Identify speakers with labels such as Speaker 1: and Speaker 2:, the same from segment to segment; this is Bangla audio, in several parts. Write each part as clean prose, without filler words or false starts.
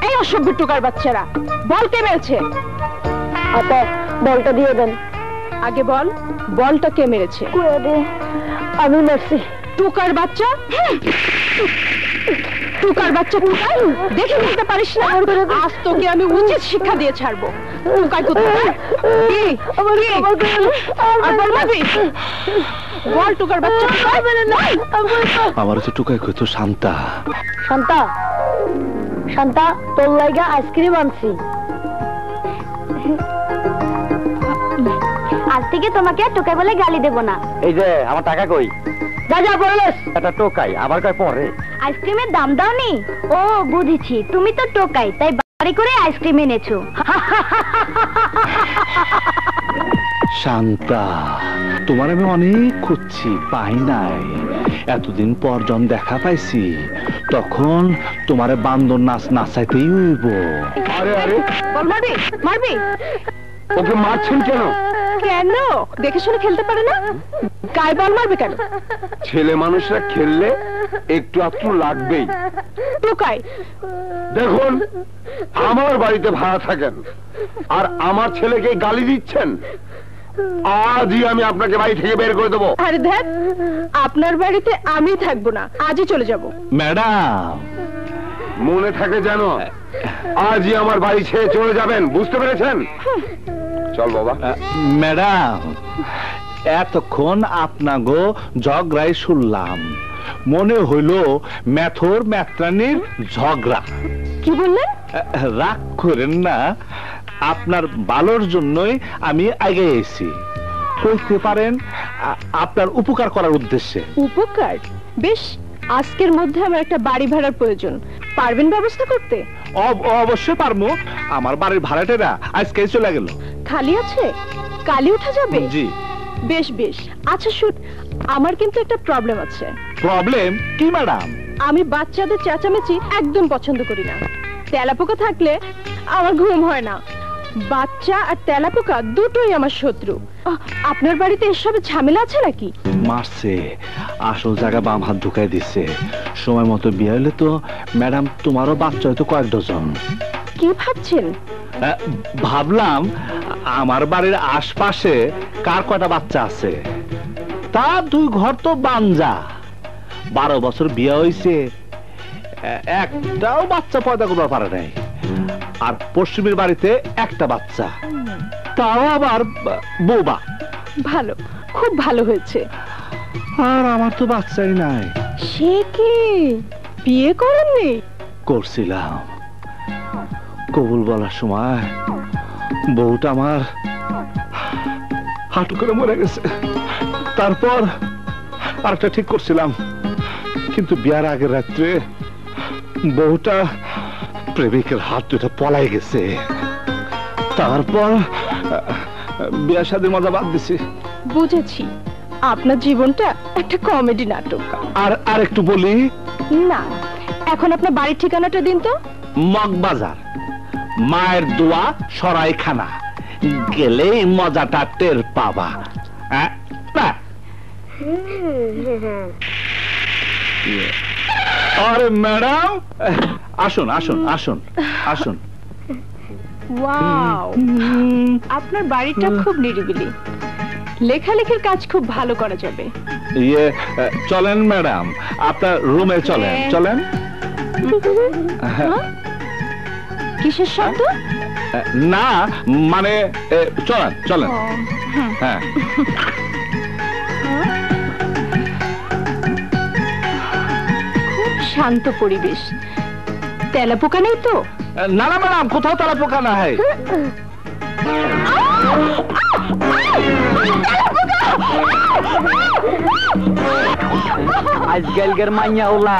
Speaker 1: এই অসভ্য টোকার বাচ্চারা, বল কে মেরেছে?
Speaker 2: আপা বলটা দিয়ে দেন।
Speaker 1: আগে বল, বলটা কে মেরেছে?
Speaker 2: আমি মারছি।
Speaker 1: টোকার বাচ্চা, টোকার বাচ্চা, টোকাই দেখে বুঝতে পারিস না? আজ তোকে আমি উচিত শিক্ষা দিয়ে ছাড়বো। টোকাই কোথায়? বল টোকার বাচ্চা।
Speaker 3: আমার তো টোকাই কইতো শান্তা।
Speaker 2: শান্তা, শান্তা তোর লাইগা আইসক্রিম আনছি। আজ থেকে তোমাকে টোকাই বলে গালি দেব না।
Speaker 4: এই যে আমার টাকা কই?
Speaker 2: যা বলস।
Speaker 4: এটা টোকাই, আবার কয় পরে।
Speaker 2: আইসক্রিমের দাম দাওনি? ও বুঝেছি, তুমি তো টোকাই, তাই বাড়ি করে আইসক্রিম এনেছো।
Speaker 3: শান্তা, তোমার আমি অনেক খুঁজছি, পাই নাই। এতদিন পর যখন দেখা পাইছি, তখন তোমারে বান্দর নাচ নাচাইতেই হইব।
Speaker 4: আরে আরে,
Speaker 1: বল মারবি? মারবি?
Speaker 4: ওকে মারছেন কেন?
Speaker 1: কেন? দেখে শুনে খেলতে পারে না? গায়ে বল মারবে কেন?
Speaker 4: ছেলে মানুষরা খেললে একটু আধটু লাগবেই।
Speaker 1: টোকাই,
Speaker 4: দেখুন, আমার বাড়িতে ভাড়া থাকেন আর আমার ছেলেকে গালি দিচ্ছেন। আজই আমি আপনাকে বাড়ি থেকে বের করে দেবো।
Speaker 1: আরে ধ্যাত, আপনার বাড়িতে আমি থাকবো না, আজই চলে যাব।
Speaker 3: ম্যাডাম,
Speaker 4: মনে থাকে যেন আজই আমার বাড়ি ছেড়ে চলে যাবেন, বুঝতে পেরেছেন? চল বাবা।
Speaker 3: ম্যাডাম, এতক্ষণ আপনাগো ঝগড়াই শুনলাম, মনে হইল মেথর মেত্রানির ঝগড়া।
Speaker 1: কি বললেন?
Speaker 3: রাগ করেন না, আপনার ভালোর জন্যই আমি আগে এসেছি। কইতে পারেন আপনার উপকার করার উদ্দেশ্যে।
Speaker 1: উপকার? বেশ, আজকের মধ্যে আমার একটা বাড়ি ভাড়ার প্রয়োজন, পারবেন ব্যবস্থা করতে?
Speaker 3: অবশ্যই পারবো। আমার বাড়ির ভাড়াটেরা আজকে চলে গেল।
Speaker 1: খালি আছে? কালি উঠা যাবে?
Speaker 3: জি।
Speaker 1: বেশ বেশ। আচ্ছা শুট, আমার কিন্তু একটা প্রবলেম আছে।
Speaker 3: প্রবলেম কি ম্যাডাম?
Speaker 1: আমি বাচ্চাদের চেঁচামেচি একদম পছন্দ করি না। তেলাপোকা থাকলে আমার ঘুম হয় না। বাচ্চা আর তেলাপোকা দুটোই আমার শত্রু। আপনার বাড়িতে এসবের ঝামেলা আছে নাকি?
Speaker 3: মারছে, আসল জায়গা বাম হাত ঢুকাই দিচ্ছে। সময় মতো বিয়ে হলে তো ম্যাডাম তোমারও বাচ্চা হয়তো কয়েক ডজন।
Speaker 1: কি ভাবছেন?
Speaker 3: ভাবলাম আমার বাড়ির আশপাশে কার কয়টা বাচ্চা আছে, তা 2 ঘর তো বাঞ্জা। 12 বছর বিয়ে হয়েছে, একটাও বাচ্চা পয়দা করবার পারে নাই। আর পশ্চিমের বাড়িতে একটা বাচ্চা, তাও আবার বোবা।
Speaker 1: ভালো, খুব ভালো হয়েছে।
Speaker 3: আর আমার তো বাচ্চাই নাই।
Speaker 1: সে কি, বিয়ে করেননি?
Speaker 3: করছিলাম, কবুল বলার সময় বউটা আমার হাঁটু করে মরে গেছে। তারপর আরেকটা ঠিক করছিলাম, কিন্তু বিয়ার আগের রাত্রে বউটা প্রেমিকের হাত দুটা পলাই গেছে। তারপর বিয়ার সাথে মজা বাদ দিছি।
Speaker 1: বুঝেছি, আপনার জীবনটা একটা কমেডি নাটক।
Speaker 3: আর একটু বলি
Speaker 1: না, এখন আপনার বাড়ির ঠিকানাটা দিন তো।
Speaker 3: মগবাজার, মায়ের দোয়া সরাইখানা, গেলে মজাটা টের পাবা। আরে ম্যাডাম, আসুন আসুন আসুন আসুন।
Speaker 1: ওয়াও, আপনার বাড়িটা খুব নিরিবিলি, লেখালেখির কাজ খুব ভালো করা যাবে।
Speaker 3: চলেন ম্যাডাম, আপনার রুমে চলেন। চলেন।
Speaker 1: কিসের শব্দ?
Speaker 3: না মানে চলেন চলেন। হ্যাঁ,
Speaker 1: খুব শান্ত পরিবেশ। তেলাপোকা নেই তো?
Speaker 3: না না ম্যাডাম, কোথাও তেলাপোকা নাই।
Speaker 4: আজকালকার মাইয়া ওলা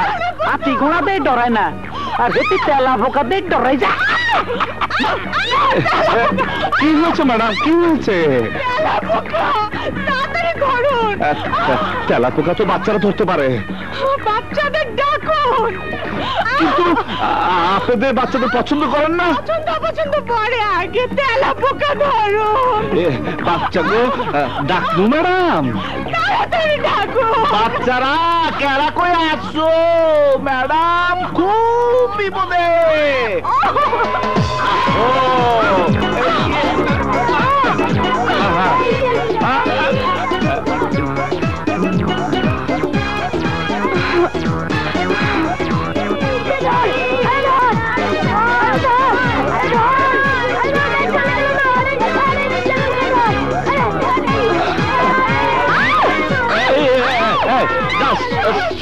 Speaker 4: হাতি ঘোড়াতে ডরায় না, আর হেঁটে তেলাপোকাতে ডরাই যায়।
Speaker 3: কি হয়েছে ম্যাডাম, কি হয়েছে? তেলাপোকা তো বাচ্চারা ধরতে পারে,
Speaker 1: বাচ্চাদের ডাকুন।
Speaker 3: কিন্তু আপনাদের বাচ্চাদের পছন্দ করেন না।
Speaker 1: পছন্দ অপছন্দ পরে, আগে তেলাপোকা ধরুন।
Speaker 3: বাচ্চাগুলো ডাকবো ম্যাডাম,
Speaker 1: তাড়াতাড়ি ডাকুন।
Speaker 3: বাচ্চারা কেরা কই আসছো ম্যাডাম, খুব বিপদে।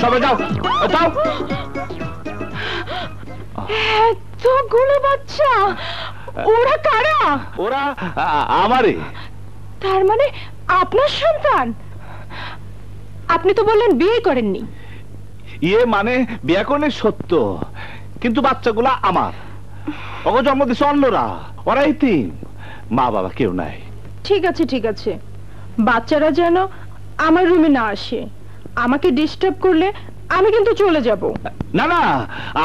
Speaker 3: সবাই যাও যাও।
Speaker 1: এতগুলো বাচ্চা, ওরা কারা?
Speaker 3: ওরা আমারই।
Speaker 1: তার মানে আপনার সন্তান? আপনি তো বললেন বিয়ে করেননি।
Speaker 3: ইয়ে মানে বিয়ে করেন সত্য, কিন্তু বাচ্চাগুলা আমার। ওকে জন্ম দিছে অন্যরা, ওরা এতিম, মা বাবা কেউ নাই।
Speaker 1: ঠিক আছে ঠিক আছে, বাচ্চারা যেন আমার রুমে না আসে। আমাকে ডিস্টার্ব করলে আমি কিন্তু চলে যাব।
Speaker 3: না না,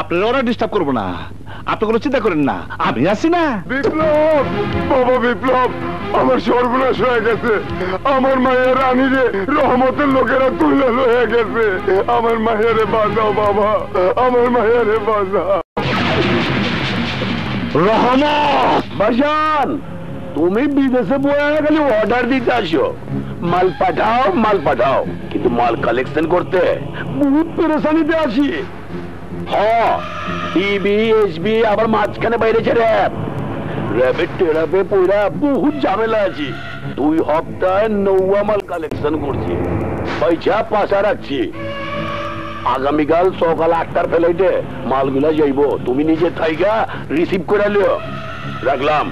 Speaker 3: আপনারা ওরা ডিস্টার্ব করবো না, আপনি কোনো চিন্তা করেন না, আমি আছি না।
Speaker 4: বিপ্লব, বাবা বিপ্লব, আমার সর্বনাশ হয়ে গেছে। আমার মায়ের রানীরে রহমতের লোকেরা তুলে হয়ে গেছে। আমার মায়েরে বাঁচাও বাবা, আমার মায়েরে বাঁচাও।
Speaker 3: রহমত
Speaker 4: বাজান, তুমি বিদেশে বয়ে খালি অর্ডার দিতে আসো, মাল পাঠাও মাল পাঠাও, কিন্তু মাল কালেকশন করতে বহুত পেরেশানিতে আছি। টিবি এসবি আবার মাঝখানে বাইরেছে র্যাব, র্যাবের টেরাপে পয়রা বহুত ঝামেলা আছি। 2 সপ্তাহে নৌয়া মাল কালেকশন করছি, পয়সা পাশা রাখছি। আগামীকাল সকাল 8টার ফ্লাইটে মালগুলা যাইব, তুমি নিজে থাইকা রিসিভ করে লিও। রাখলাম।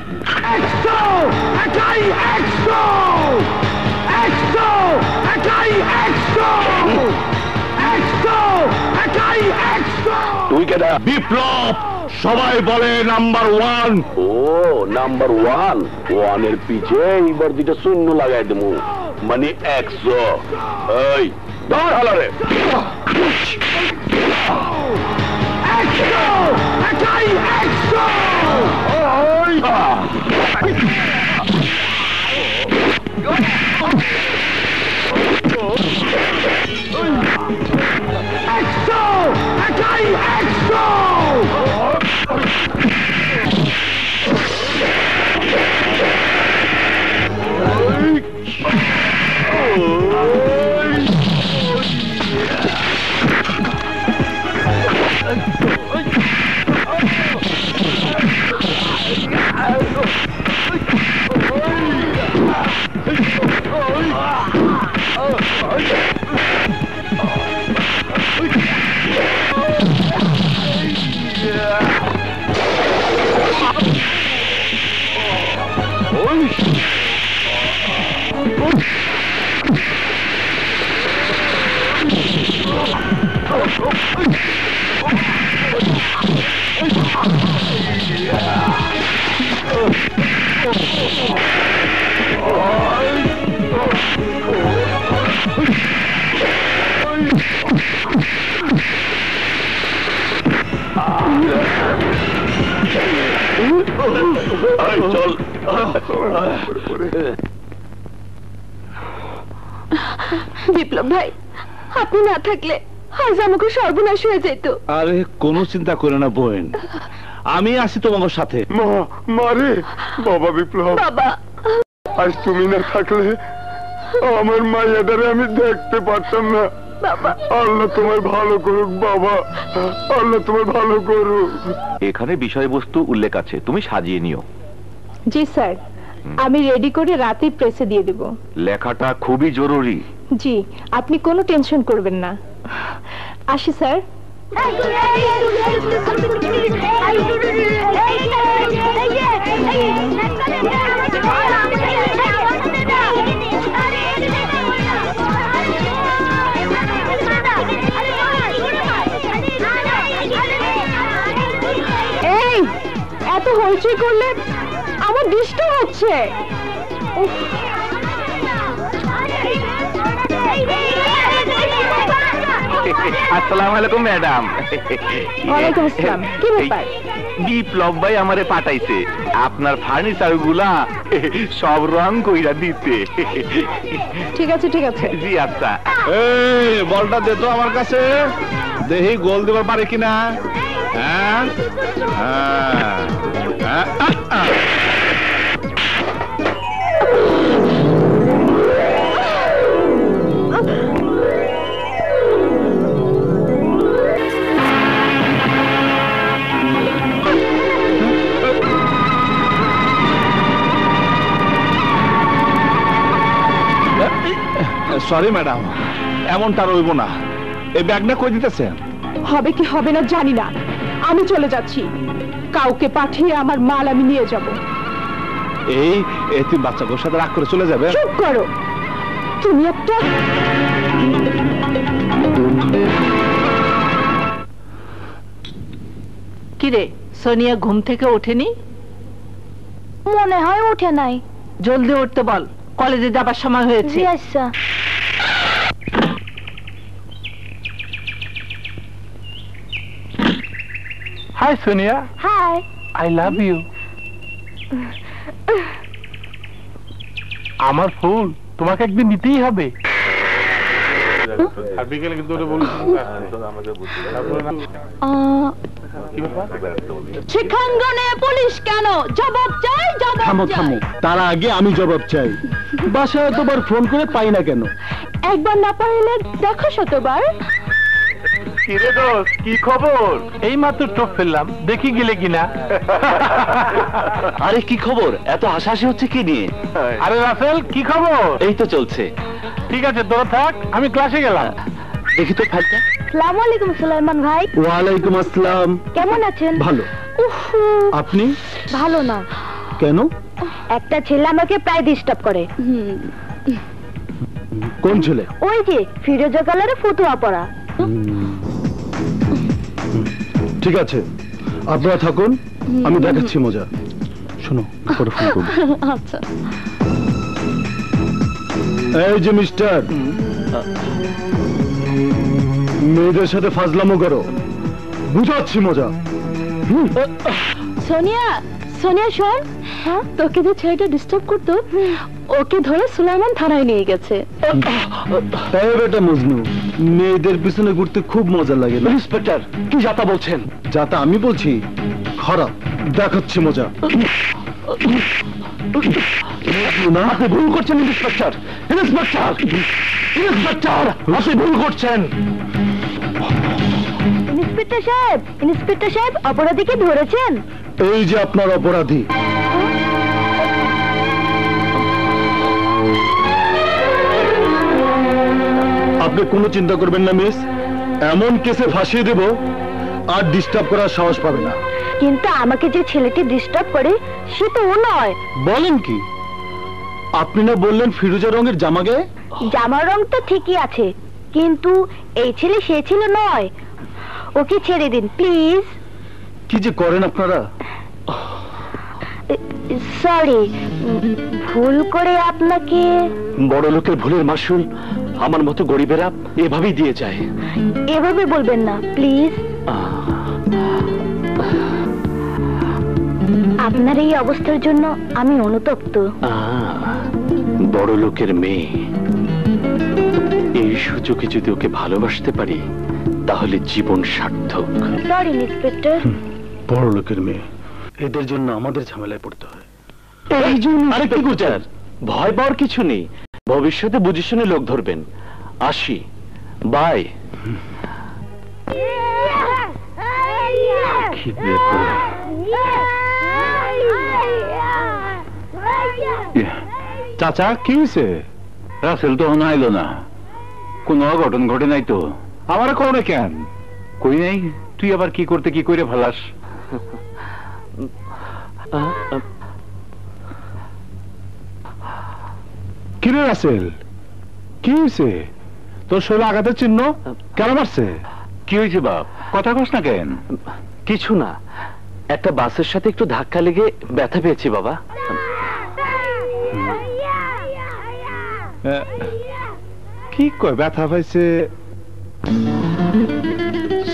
Speaker 4: তুই কেডা?
Speaker 3: বিপ্লব, সবাই বলে নাম্বার 1।
Speaker 4: ও নাম্বার 1, 1-এর পিছে এইবার 2টা শূন্য লাগাই দেবো, মানে 100। এই ধর হালারে।
Speaker 1: বিপ্লব ভাই, আপনি না থাকলে আজ আমাকে সর্বনাশ হয়ে যেত।
Speaker 3: আরে কোনো চিন্তা করে না বোন, আমি আছি তোমার সাথে।
Speaker 4: মারে বাবা বিপ্লব,
Speaker 1: বাবা
Speaker 4: আজ তুমি না থাকলে আমার মায়েদারে আমি দেখতে পারতাম না।
Speaker 1: বাবা,
Speaker 4: আল্লাহ তোমার ভালো করুক বাবা, আল্লাহ তোমার ভালো করুক।
Speaker 5: এখানে বিষয়বস্তু উল্লেখ আছে, তুমি সাজিয়ে নিও।
Speaker 1: জি স্যার, আমি রেডি করে রাতে প্রেসে দিয়ে দেব।
Speaker 5: লেখাটা খুবই জরুরি।
Speaker 1: জি, আপনি কোনো টেনশন করবেন না। আসি স্যার। এই এত হইচই করলে আমার ডিস্টার্ব হচ্ছে।
Speaker 5: আসসালামু আলাইকুম ম্যাডাম।
Speaker 1: ওয়ালাইকুম আসসালাম। কি ব্যাপার?
Speaker 5: বিপ্লব ভাই আমারে পাঠাইছে আপনার ফার্নিচার গুলা সব রং কইরা দিতে।
Speaker 1: ঠিক আছে ঠিক আছে।
Speaker 5: জি আচ্ছা।
Speaker 3: এই বলটা দে তো আমার কাছে, দেখি গোল দিবার পারে কিনা। হ্যাঁ হ্যাঁ হ্যাঁ। সরি ম্যাডাম, এমনটা রইব না। এই ব্যাগটা কই দিতেছেন?
Speaker 1: হবে কি হবে না জানি না, আমি চলে যাচ্ছি। কাউকে পাঠিয়ে আমার মাল আমি নিয়ে যাব।
Speaker 3: এই এতিম বাচ্চাগুলোর সাথে রাগ করে চলে যাবে?
Speaker 1: চুপ করো তুমি একটা।
Speaker 6: কিরে সোনিয়া ঘুম থেকে ওঠেনি?
Speaker 2: মনে হয় উঠে নাই।
Speaker 6: জলদি উঠতে বল, কলেজে যাবার সময় হয়েছে।
Speaker 2: জি আচ্ছা।
Speaker 7: Hi Sonia,
Speaker 2: hi.
Speaker 7: I love you. আমার ফুল তোমাকে একদিন নিতেই হবে। আর বিকেলে কিন্তু ওটা বলিস
Speaker 1: শিক্ষাঙ্গনে পুলিশ কেন? জবাব চাই, জবাব চাই।
Speaker 3: তার আগে আমি জবাব চাই। বাসায় তোমার ফোন করে পাই না কেন?
Speaker 1: একবার না পাইলে দেখো শতবার।
Speaker 5: কিরে দোস্ত, কি খবর?
Speaker 7: এই মাত্র টোপ ফেললাম, দেখি গেলে কিনা।
Speaker 4: আরে কি খবর? এত হাসাহাসি হচ্ছে কি নিয়ে?
Speaker 7: আরে রাসেল, কি খবর?
Speaker 4: এই তো চলছে।
Speaker 7: ঠিক আছে তোরা থাক, আমি ক্লাসে গেলাম।
Speaker 4: দেখি তো ফাইলটা।
Speaker 2: আসসালামু আলাইকুম সুলাইমান ভাই।
Speaker 3: ওয়ালাইকুম আসসালাম।
Speaker 2: কেমন আছেন?
Speaker 3: ভালো।
Speaker 2: উফ,
Speaker 3: আপনি?
Speaker 2: ভালো না।
Speaker 3: কেন?
Speaker 2: একটা ছেলে আমাকে প্রায় ডিস্টার্ব করে।
Speaker 3: কোন ছেলে?
Speaker 2: ওই যে ফিরোজা কালারে ফতুয়া পড়া।
Speaker 3: ঠিক আছে, আপনারা থাকুন, আমি দেখাচ্ছি মজা। শোনো, পরে ফোন করব।
Speaker 1: আচ্ছা।
Speaker 3: এই যে মিস্টার, মেয়েদের সাথে ফাজলামো করো, বুঝাচ্ছি মজা।
Speaker 1: সোনিয়া, সোনিয়া শোন, তোকে যে ছেলেটা ডিস্টার্ব করতো ওকে ধরে সুলাইমান থানায় নিয়ে গেছে।
Speaker 3: এই বেটা মজনু, মেয়েদের পিছনে ঘুরতে খুব মজা লাগে না?
Speaker 4: ইন্সপেক্টর, কি যাতা বলছেন?
Speaker 3: যাতে আমি বলছি খারাপ, দেখাচ্ছি মজা।
Speaker 4: না, আপনি ভুল করছেন ইন্সপেক্টর। ইন্সপেক্টর, ইন্সপেক্টর, আপনি ভুল করছেন।
Speaker 2: ইন্সপেক্টর সাহেব, ইন্সপেক্টর সাহেব, অপরাধীকে ধরেছেন?
Speaker 3: এই যে আপনার অপরাধী। আপনি কোনো চিন্তা করবেন না মিস, এমন কেসে ফাঁসিয়ে দেব আর ডিস্টার্ব করার সাহস পাবে না।
Speaker 2: কিন্তু আমাকে যে ছেলেটি ডিস্টার্ব করে সে তো ও নয়।
Speaker 3: বলেন কি? আপনি না বললেন ফিরোজা রঙের জামা গায়ে?
Speaker 2: জামার রং তো ঠিকই আছে, কিন্তু এই ছেলে সে ছেলে নয়। ওকে ছেড়ে দিন প্লিজ।
Speaker 3: কি যে করেন আপনারা।
Speaker 2: সরি, ভুল করে আপনাকে।
Speaker 4: বড় লোকের ভুলের মাসুল আমার মতো গরিবেরা এভাবেই দিয়ে যায়।
Speaker 2: এভাবে বলবেন না প্লিজ। আপনার এই অবস্থার জন্য আমি অনুতপ্ত।
Speaker 4: বড় লোকের মেয়ে, এই সুযোগে যদি ওকে ভালোবাসতে পারি তাহলে জীবন সার্থক।
Speaker 2: Sorry inspector.
Speaker 3: বড় লোকের মেয়ে, এদের জন্য আমাদের ঝামেলায় পড়তে হয়।
Speaker 4: এই জন্য আরে কি গুজার, ভয় পাওয়ার কিছু নেই। ভবিষ্যতে বুঝে শুনে লোক ধরবেন। আসি, বাই।
Speaker 3: চাচা কি হয়েছে?
Speaker 5: রাসেল তো আইলো না, কোনো অঘটন ঘটে নাই তো?
Speaker 3: আমার কোনো কেন
Speaker 5: কই নাই, তুই আবার কি করতে কি করে ফেলাস?
Speaker 3: কিরে রাসেল, কি হয়েছে? তোর শরীরে আঘাতের চিহ্ন, কেন মারছে?
Speaker 5: কি হয়েছে বাপ, কথা কস না কেন?
Speaker 4: কিছু না, একটা বাসের সাথে একটু ধাক্কা লেগে ব্যথা পেয়েছি বাবা।
Speaker 3: কি কয় ব্যথা পাইছে?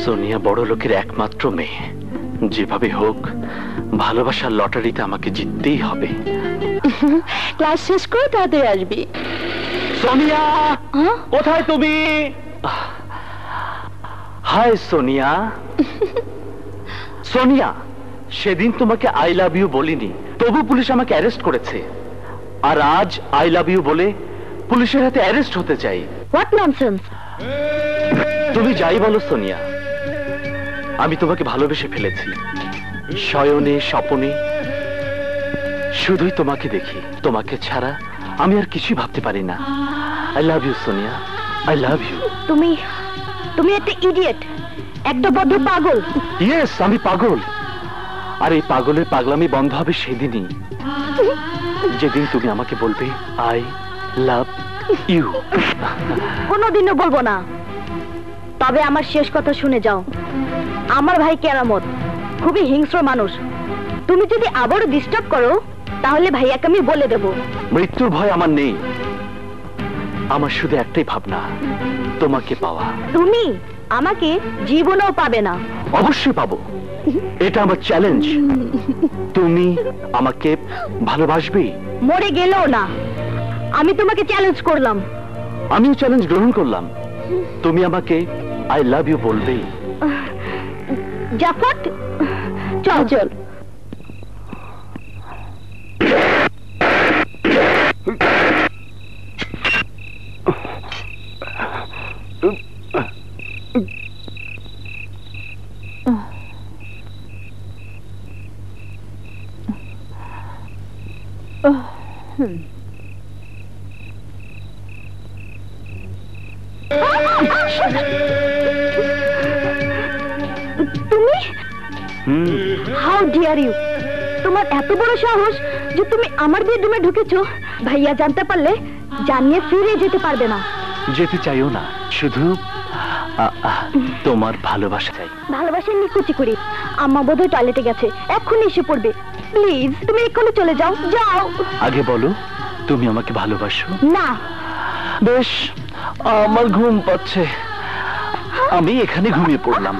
Speaker 5: সোনিয়া বড় লোকের একমাত্র মেয়ে, যেভাবে হোক ভালোবাসার লটারিতে আমাকে জিততেই হবে।
Speaker 1: ক্লাস শেষ করে তাড়াতাড়ি আসবি।
Speaker 5: সোনিয়া,
Speaker 1: হ্যাঁ?
Speaker 5: কোথায় তুমি? হাই সোনিয়া। সোনিয়া, সেদিন তোমাকে আই লাভ ইউ বলিনি, তবু পুলিশ আমাকে অ্যারেস্ট করেছে। আর আজ আই লাভ ইউ বলে পুলিশের হাতে অ্যারেস্ট হতে চাই।
Speaker 2: What nonsense!
Speaker 5: তুমি যাই বলো সোনিয়া, আমি তোমাকে ভালোবেসে ফেলেছি। শয়নে স্বপনে শুধুই তোমাকে দেখি, তোমাকে ছাড়া আমি আর কিছুই ভাবতে পারি না। I love you Sonia, I love you.
Speaker 2: তুমি তুমি একটা ইডিয়েট, একটা বদ্ধ পাগল।
Speaker 5: ইয়েস, আমি পাগল। আর এই পাগলের পাগলামি বন্ধ হবে সেদিনই, যেদিন তুমি আমাকে বলবে আই লাভ ইউ।
Speaker 2: কোনোদিনও বলবো না। তবে আমার শেষ কথা শুনে যাও। আমার ভাই কেরামত খুবই হিংস্র মানুষ। তুমি যদি আবারও ডিস্টার্ব করো তাহলে ভাইয়াকে আমি বলে দেব।
Speaker 5: মৃত্যুর ভয় আমার নেই, আমার শুধু একটাই ভাবনা, তোমাকে পাওয়া।
Speaker 2: তুমি আমাকে জীবনেও পাবে না।
Speaker 5: অবশ্যই পাবো, এটা আমার চ্যালেঞ্জ। তুমি আমাকে ভালোবাসবে?
Speaker 2: মরে গেলেও না। আমি তোমাকে চ্যালেঞ্জ করলাম।
Speaker 5: আমিও চ্যালেঞ্জ গ্রহণ করলাম। তুমি আমাকে আই লাভ ইউ বলবেই।
Speaker 2: জাফর,
Speaker 1: চল চল।
Speaker 2: তুমি হাউ ডিয়ার ইউ! তোমার এত বড় সাহস যে তুমি আমার বেডরুমে ঢুকেছো। ভাইয়া জানতে পারলে জানিয়ে ফিরে যেতে পারবে না।
Speaker 5: যেতে চাইও না, শুধু তোমার ভালোবাসা চাই।
Speaker 2: ভালোবাসার নিকুচি করি। আম্মা বোধহয় টয়লেটে গেছে, এক্ষুনি এসে পড়বে। প্লিজ তুমি এক্ষুনি চলে যাও। যাও।
Speaker 5: আগে বলো তুমি আমাকে ভালোবাসো?
Speaker 2: না।
Speaker 5: বেশ, আমার ঘুম পাচ্ছে, আমি এখানে ঘুমিয়ে পড়লাম।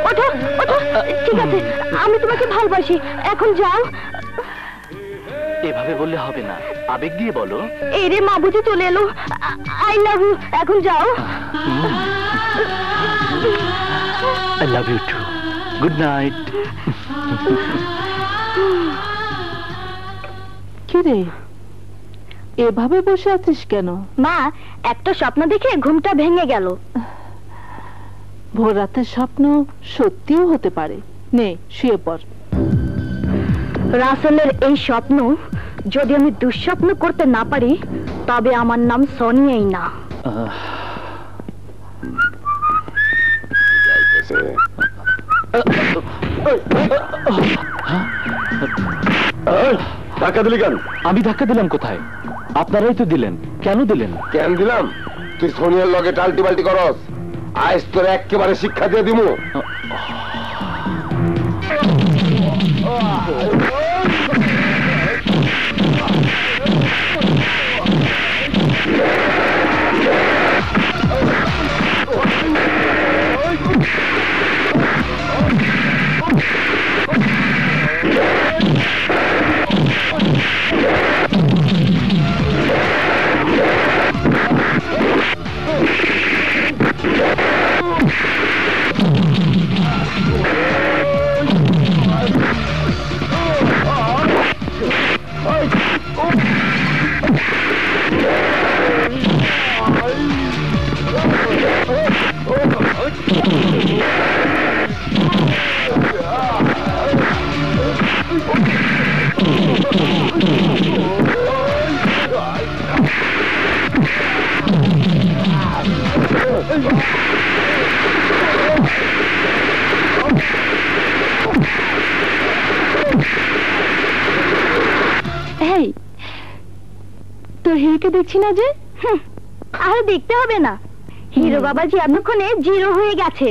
Speaker 2: ওঠো ওঠো। ঠিক আছে, আমি তোমাকে ভালোবাসি, এখন যাও।
Speaker 5: এভাবে বললে হবে না, আবেগ দিয়ে বলো।
Speaker 2: এই রে, মা বুঝে চলে এলো। আই লাভ ইউ, এখন যাও।
Speaker 5: I love you too. Good night.
Speaker 6: কি রে, এভাবে বসে আছিস কেন?
Speaker 2: মা, একটা স্বপ্ন দেখে ঘুমটা ভেঙে গেল।
Speaker 6: ভোর রাতের স্বপ্ন সত্যিও হতে পারে। নে, শুয়ে পড়।
Speaker 2: রাসেলের এই স্বপ্ন যদি আমি দুঃস্বপ্ন করতে না পারি, তবে আমার নাম সোনিয়াই না।
Speaker 4: ধাক্কা দিলি কেন?
Speaker 5: আমি ধাক্কা দিলাম কোথায়? আপনারাই তো দিলেন। কেন দিলেন?
Speaker 4: কেন দিলাম? তুই সোনিয়ার লগে টাল্টি বাল্টি করস, আজ তোর একেবারে শিক্ষা দিয়ে দিমু।
Speaker 1: এই, তোর হিরোকে দেখছি না যে?
Speaker 2: আর দেখতে হবে না, হিরো বাবাজি এতক্ষণে জিরো হয়ে গেছে।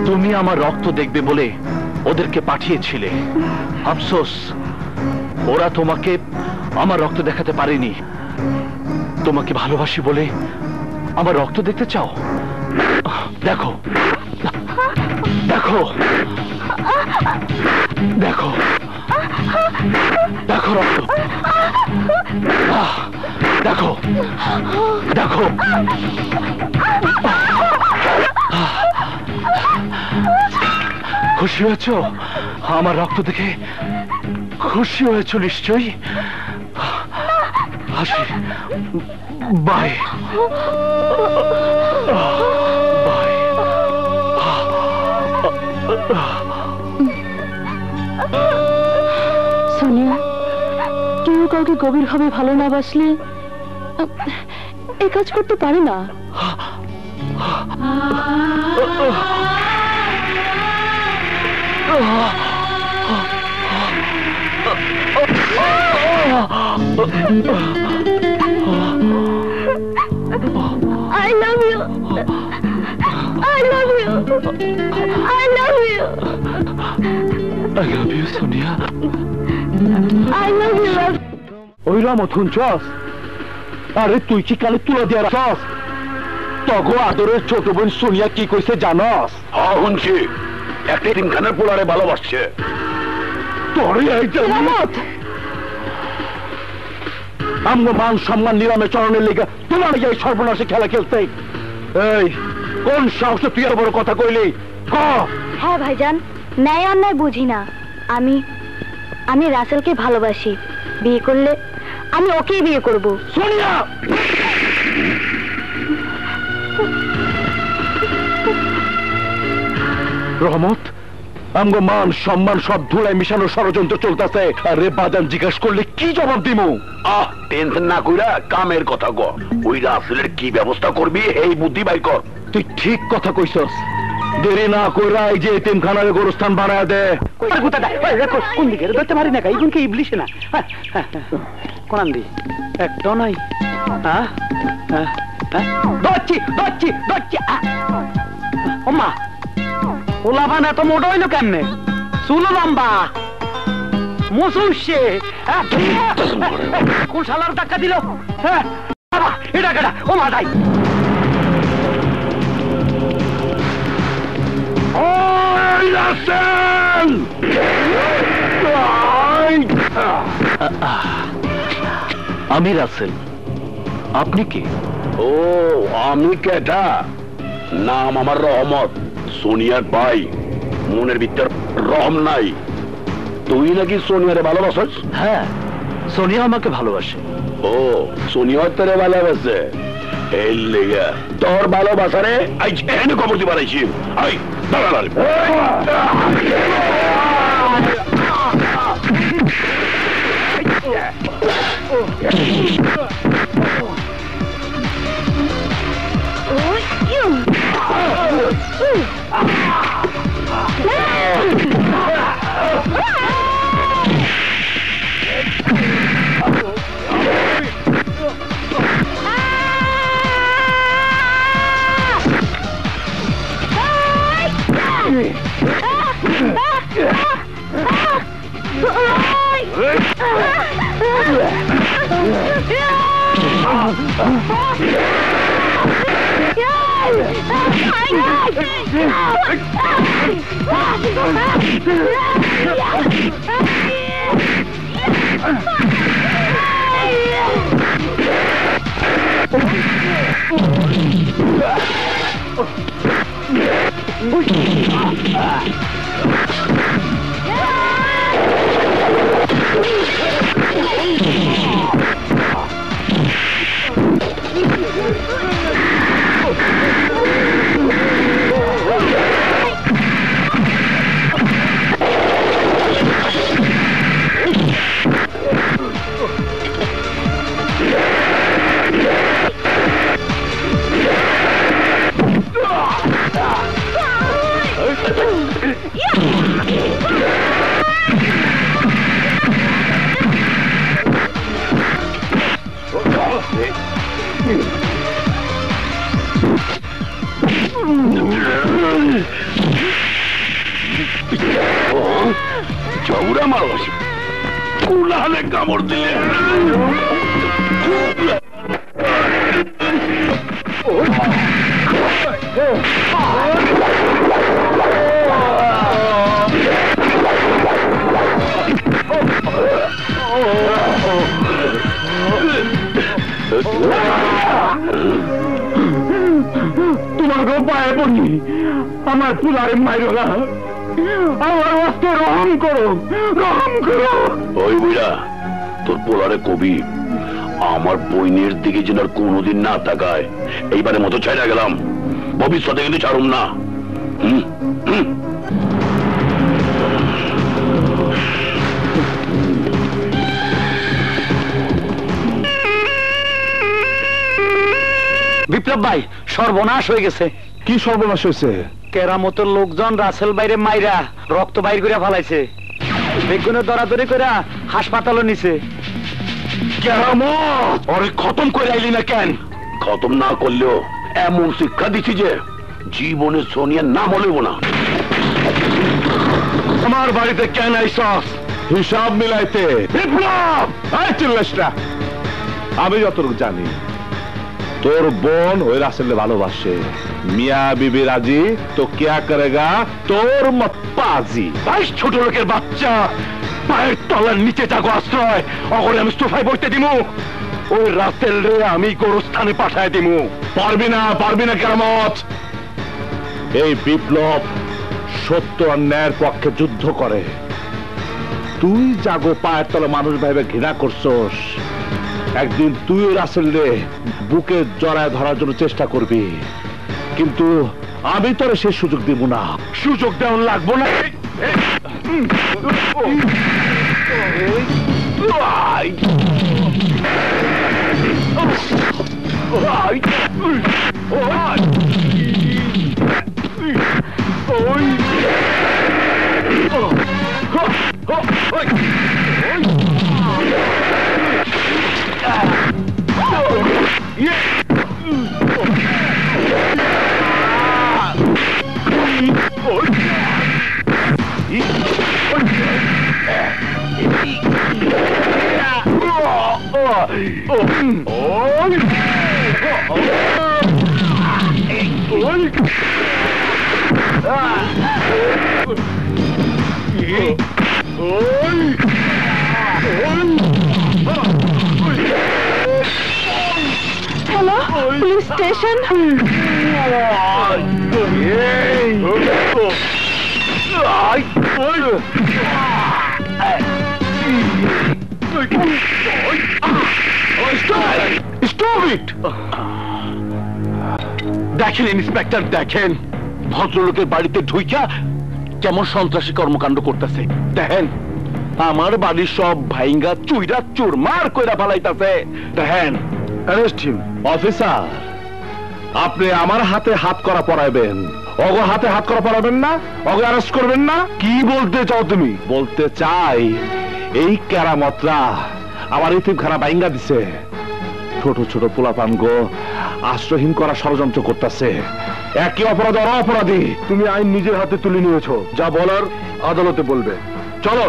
Speaker 5: তুমি আমার রক্ত দেখবে বলে ওদেরকে পাঠিয়েছিলে। আফসোস ওরা তোমাকে আমার রক্ত দেখাতে পারেনি। তোমাকে ভালোবাসি বলে আমার রক্ত দেখতে চাও? দেখো দেখো দেখো দেখো রক্ত, দেখো দেখো। খুশি হয়েছ আমার রক্ত দেখে? খুশি হয়েছ নিশ্চয়ই। হাসি, বাই বাই।
Speaker 2: সোনিয়া, কেউ কাউকে গভীরভাবে ভালো না বাসলে এই কাজ করতে পারে না। I love you. I love you. I love you.
Speaker 5: I love you, Sonia.
Speaker 2: I love you, love.
Speaker 5: ওই রামথুন চস, আরে তুই কি কালে তুলা দিয়া রাখস? তগো আদরের ছোট বোন সোনিয়া কি কইছে জানস?
Speaker 4: হ্যাঁ শুনছি, একটা তিনখানের পোলারে ভালোবাসছে।
Speaker 5: তোরে এইটা আমগো মান সম্মান নিলামে চরণের লেগে তোমার এই সর্বনাশে খেলা খেলতে। এই কোন সাহসে তুই আর বড় কথা কইলি? ক।
Speaker 2: হ্যাঁ ভাইজান, ন্যায় অন্যায় বুঝি না। আমি রাসেলকে ভালোবাসি। বিয়ে করলে আমি ওকেই বিয়ে করব।
Speaker 5: সোনিয়া, রহমত, আমগো মান সম্মান সব ধুলাই মিশানোর ষড়যন্ত্র চলতেছে। আরে বাদাম জিজ্ঞাসা করলে কি জবাব দিমু?
Speaker 4: টেনশন না কইরা কামের কথা কর। ওই রাসেলের কি ব্যবস্থা করবি এই বুদ্ধি বাই কর।
Speaker 5: তুই ঠিক কথা কইছস। দেরি না কইরা এই যে এতিমখানার গোরস্থান বানায় দে।
Speaker 8: কোন দিকে ধরতে পারি না, এইগুন কি ইবলিশে না? কোন দি একটা নাই। ওমা, ওলাভান এত মোটা হইলো কেমনে? চুলো লম্বা, মুসুসে কোন শালার টাকা দিল? হ্যাঁ এটা কেটা? ও মাথায়
Speaker 5: আমি রাসেল, আপনি কি?
Speaker 4: ও আমি কেটা? নাম আমার রহমত, সোনিয়ার ভাই। মনের ভিতর রহম নাই। তুই নাকি সোনিয়ারে ভালোবাসস?
Speaker 5: হ্যাঁ, সোনিয়া আমাকে ভালোবাসে।
Speaker 4: ও সোনিয়া তোরে ভালোবাসে? এই লেগে তোর ভালোবাসারে আই এনে খবর দিবার আইছি। আই দাঁড়া চৌরা মানুষ কুলাহানে কামড় দিলে
Speaker 8: তোমাকে পায়ে পড়ি, আমার পুলারে মাইরো না, আমার অস্তে রহম করো, রহম করো।
Speaker 4: ওই বুড়া, তোর পোলারে কবি আমার বইনের দিকে যেন আর কোনোদিন না তাকায়। এইবারে মতো ছাইড়া গেলাম, ভবিষ্যতে কিন্তু ছাড়ুম না।
Speaker 8: বিপ্লব ভাই, সর্বনাশ হয়ে গেছে।
Speaker 3: কি সর্বনাশ হয়েছে?
Speaker 8: কেরামতের লোকজন রাসেল বাইরে মাইরা রক্ত বাইর করে ফেলাইছে, বেগুনে দরাদরি করে হাসপাতালে নিছে।
Speaker 4: কেরামত ওরে খতম করে আইলি না কেন? খতম না করলেও এমন শিক্ষা দিচ্ছি যে জীবনে সোনিয়ার নাম বলবো না।
Speaker 3: আমার বাড়িতে কেন আইসস? হিসাব মিলাইতে। বিপ্লব, এই চিল্লাস না। আমি যতটুকু জানি তোর বোন ওই রাসেলকে ভালোবাসে। মিয়া বিবি রাজি তো কিয়া করেগা তোর মত পাজি।
Speaker 4: ভাই ছোট লোকের বাচ্চা, পায়ের তলার নিচে যাগো আশ্রয়, অগরে আমি সোফায় বসতে দিমু। ওই রাসেল রে আমি গোরস্থানে পাঠায় দিমু।
Speaker 3: পারবি না, পারবি না কেরামত। এই বিপ্লব সত্য অন্যায়ের পক্ষে যুদ্ধ করে। তুই জাগো পায়ের তলা মানুষ ভাইবে ঘৃণা করছস, একদিন তুই রাসেল রে বুকে জড়ায় ধরার জন্য চেষ্টা করবি, কিন্তু আমি তোরে সেই সুযোগ দিব না।
Speaker 4: সুযোগ দেওয়ার লাগবো না।
Speaker 1: Hello, police station.
Speaker 4: দেখেন ইন্সপেক্টর, দেখেন ভদ্রলোকের বাড়িতে ঢুইকা কেমন সন্ত্রাসী কর্মকাণ্ড করতেছে। দেখেন আমার বাড়ির সব ভাইঙ্গা চুইরা চুরমার কইরা ফালাইতাছে। দেখেন
Speaker 3: অ্যারেস্ট হিম। অফিসার, আপনি আমার হাতে হাত করা পরাইবেন, অগো হাতে হাত করা পরাবেন না, অগো অ্যারেস্ট করবেন না।
Speaker 4: কি বলতে চাও তুমি?
Speaker 3: বলতে চাই এই কেরামতরা আমার ইতিমখানা বাইঙ্গা দিছে, ছোট ছোট পোলাপানগো আশ্রয়হীন করা ষড়যন্ত্র করতেছে। একই অপরাধ ওরা অপরাধী।
Speaker 4: তুমি আইন নিজের হাতে তুলে নিয়েছো, যা বলার আদালতে বলবে। চলো।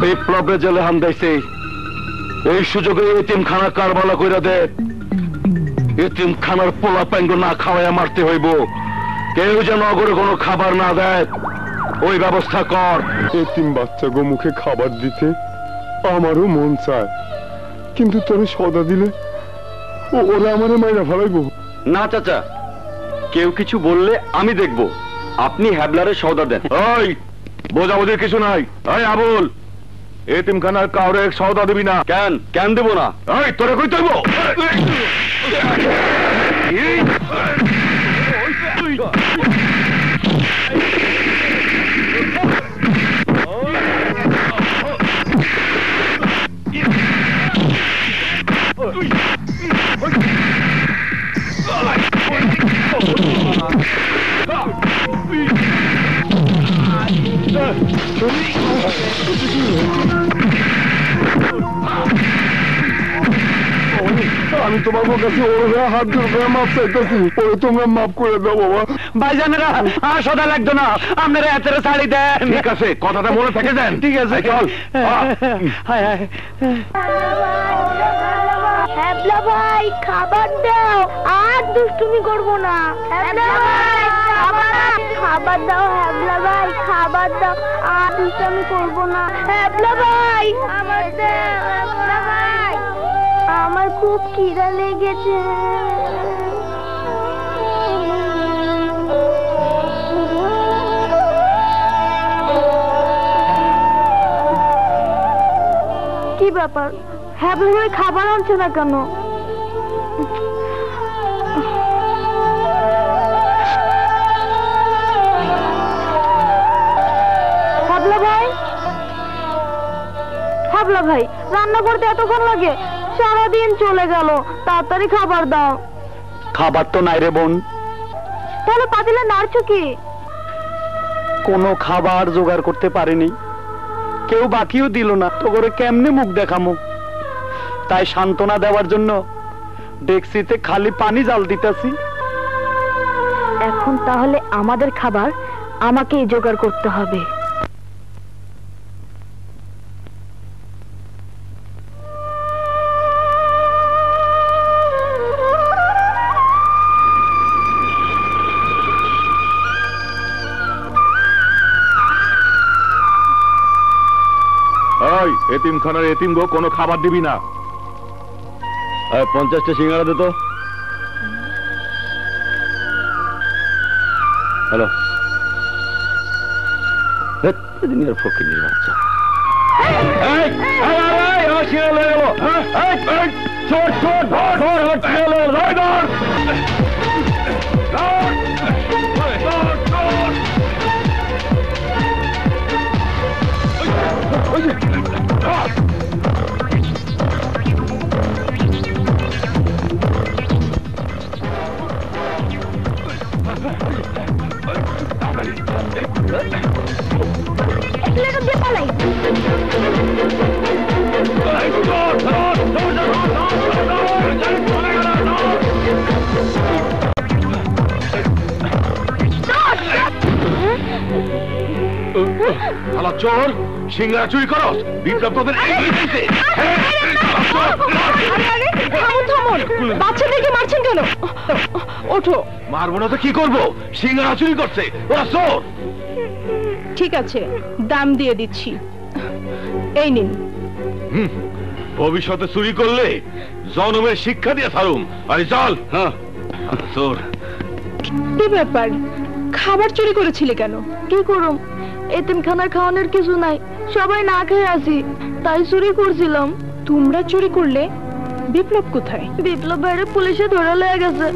Speaker 4: বিপ্লবে জেলে হান দিয়েছে, এই সুযোগে এতিমখানা কারবালা কইরা দে। এতিমখানার পোলা প্যাঙ্গ না খাওয়াইয়া মারতে হইব, কেউ যেন অগরে কোনো খাবার না দেয়, ওই ব্যবস্থা কর।
Speaker 9: এতিম বাচ্চাগো মুখে খাবার দিতে আমারও মন চায়, কিন্তু তোরে সদা দিলে ওরা আমারে মাইরা ফেলাইবো।
Speaker 4: না চাচা, কেউ কিছু বললে আমি দেখব, আপনি হ্যাবলারে সওদা দেন। ওই বোঝাবুঝির কিছু নাই। ওই আবুল, এতিমখানার কাউরে সওদা দিবি না। কেন কেন দেব না? ওই তোরে কই তৈব।
Speaker 9: আমি তোমার কাছে ওরা হাত জোর করে মাপ চাইতেছি, ওরে তোমরা মাফ করে দাও বাবা।
Speaker 8: ভাইজানেরা আর সদা লাগতো না, আপনারা এতেরে ছাড়ি দেন।
Speaker 3: ঠিক আছে, কথাটা মনে থাকে দেন।
Speaker 8: ঠিক আছে,
Speaker 3: চল।
Speaker 8: হায় হায়।
Speaker 2: হ্যাবলা ভাই খাবার দাও, আর দুষ্টুমি করবো না। হ্যাবলা ভাই খাবার দাও, হ্যাবলা ভাই খাবার দাও, আর দুষ্টুমি করবো না। হ্যাবলা ভাই আমার দাও, হ্যাবলা ভাই আমার খুব খিদা লেগেছে। কি ব্যাপার, হ্যাবলা ভাই খাবার আনছে না কেন? হ্যাবলা ভাই, হ্যাবলা ভাই রান্না করতে এতক্ষণ লাগে? সারাদিন চলে গেল, তাড়াতাড়ি খাবার দাও।
Speaker 8: খাবার তো নাই রে বোন।
Speaker 2: তাহলে পাতিলে নাড়ছো কি?
Speaker 8: কোনো খাবার জোগাড় করতে পারিনি, কেউ বাকিও দিল না, তো করে কেমনে মুখ দেখামো? তাই সান্ত্বনা দেওয়ার জন্য ডেক্সিতে খালি পানি জাল দিতেছি।
Speaker 2: এখন তাহলে আমাদের খাবার আমাকেই জোগাড় করতে হবে।
Speaker 3: ওই এতিমখানার এতিম গো, কোনো খাবার দিবি না। 50টা সিঙ্গাড়া দে তো। হ্যালো, দুনিয়ার ফকির বাচ্চা। শালা চোর, সিঙ্গারা চুরি করস, বিপ্লব তোদের
Speaker 1: বাচ্চাদেরকে মারছেন কেন? ওঠো।
Speaker 3: মারবো না তো কি করবো? সিঙ্গারা চুরি করছে, ওরা চোর।
Speaker 1: ঠিক আছে, দাম দিয়ে দিচ্ছি, এই নিন।
Speaker 3: ভবিষ্যতে চুরি করলে জনমের শিক্ষা দিয়ে ছাড়ুম। আরে চল। হ্যাঁ চোর।
Speaker 1: কি ব্যাপার, খাবার চুরি করেছিলে কেন?
Speaker 2: কি করুম, এতিমখানার খাওয়ানোর কিছু নাই, সবাই না খেয়ে আসি, তাই চুরি করছিলাম।
Speaker 1: তোমরা চুরি করলে? বিপ্লব কোথায়?
Speaker 2: বিপ্লব বাইরে পুলিশে ধরে লেগে গেছে।